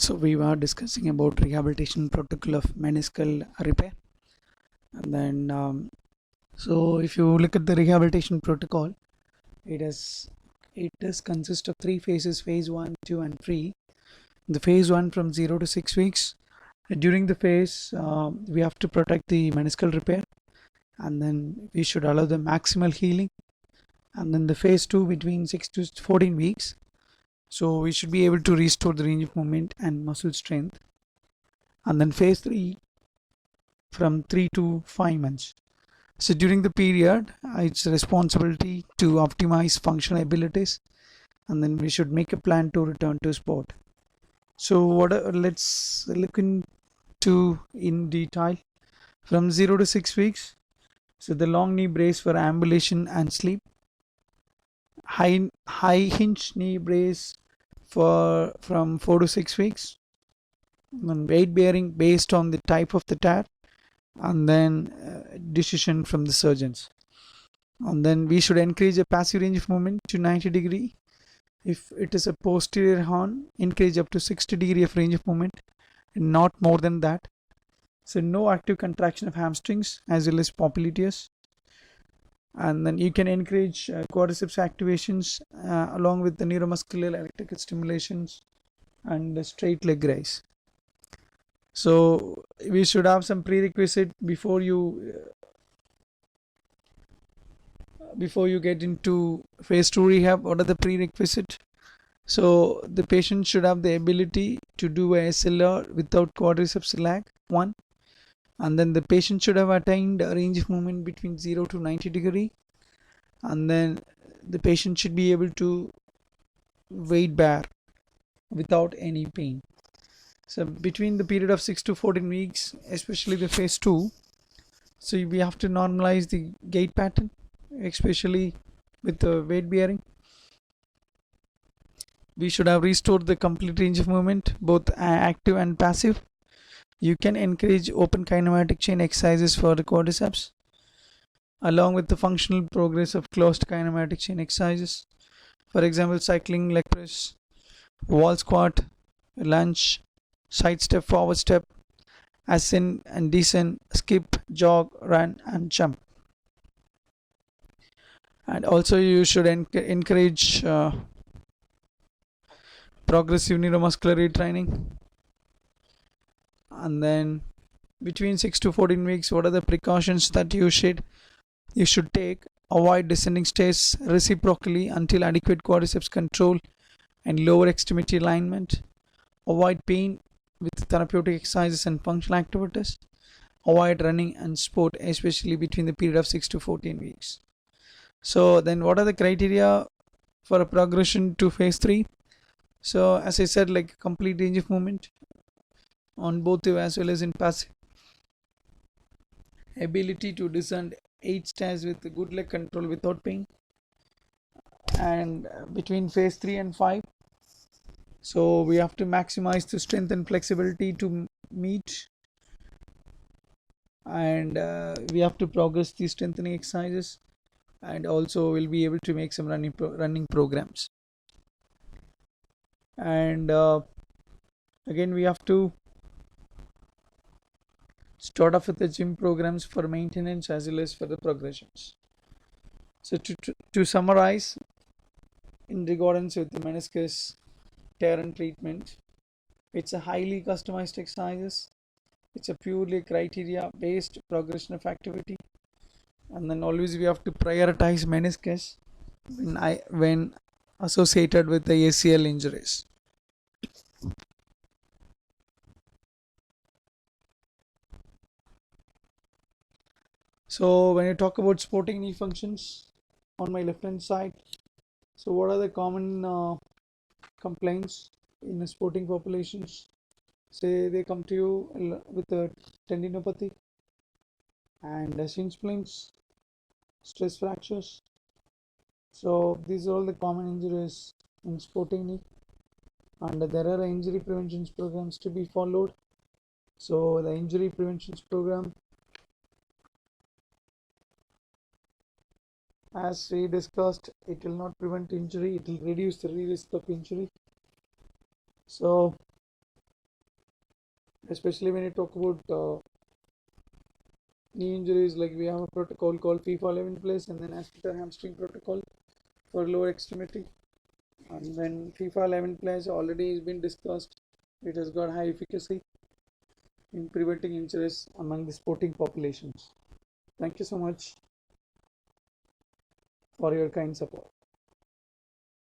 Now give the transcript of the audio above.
So we were discussing about rehabilitation protocol of meniscal repair, and then so if you look at the rehabilitation protocol, it is it does consist of three phases: phase one, two, and three. The phase one from 0 to 6 weeks. During the phase, we have to protect the meniscal repair, and then we should allow the maximal healing. And then the phase two between 6 to 14 weeks. So we should be able to restore the range of movement and muscle strength. And then phase three from 3 to 5 months. So during the period, it's responsibility to optimize functional abilities, and then we should make a plan to return to sport. So let's look into in detail from 0 to 6 weeks. So the long knee brace for ambulation and sleep, high hinge knee brace for from 4 to 6 weeks, and weight bearing based on the type of the tear, and then decision from the surgeons. And then we should encourage a passive range of movement to 90 degree. If it is a posterior horn, encourage up to 60 degree of range of movement, not more than that. So no active contraction of hamstrings as well as popliteus. And then you can encourage quadriceps activations along with the neuromuscular electrical stimulations and the straight leg raise. So we should have some prerequisite before you get into phase 2 rehab. What are the prerequisite? So the patient should have the ability to do a SLR without quadriceps lag, one. And then the patient should have attained a range of movement between 0 to 90 degree. And then the patient should be able to weight bear without any pain. So between the period of 6 to 14 weeks, especially the phase 2, so we have to normalize the gait pattern, especially with the weight bearing. We should have restored the complete range of movement, both active and passive. You can encourage open kinematic chain exercises for the quadriceps, along with the functional progress of closed kinematic chain exercises. For example, cycling, leg press, wall squat, lunge, side step, forward step, ascend and descend, skip, jog, run, and jump. And also, you should encourage progressive neuromuscular retraining. And then between 6 to 14 weeks, what are the precautions that you should take? Avoid descending stairs reciprocally until adequate quadriceps control and lower extremity alignment. Avoid pain with therapeutic exercises and functional activities. Avoid running and sport, especially between the period of 6 to 14 weeks. So then what are the criteria for a progression to phase 3? So as I said, like complete range of movement on both as well as in passive. Ability to descend 8 stairs with good leg control without pain. And between phase 3 and 5, so we have to maximize the strength and flexibility to meet, and we have to progress the strengthening exercises, and also we'll be able to make some running programs. And again, we have to start off with the gym programs for maintenance as well as for the progressions. So to summarize, in regardance with the meniscus tear and treatment, it's a highly customized exercises. It's a purely criteria based progression of activity, and then always we have to prioritize meniscus when associated with the ACL injuries. So when you talk about sporting knee functions, on my left hand side, so what are the common complaints in the sporting populations? Say they come to you with a tendinopathy and shin splints, stress fractures. So these are all the common injuries in sporting knee, and there are injury prevention programs to be followed. So the injury prevention program, as we discussed, it will not prevent injury, it will reduce the risk of injury. So especially when you talk about knee injuries. Like we have a protocol called FIFA 11 place, and then Aspeter hamstring protocol for lower extremity. And then FIFA 11 plays already has been discussed. It has got high efficacy in preventing injuries among the sporting populations. Thank you so much for your kind support.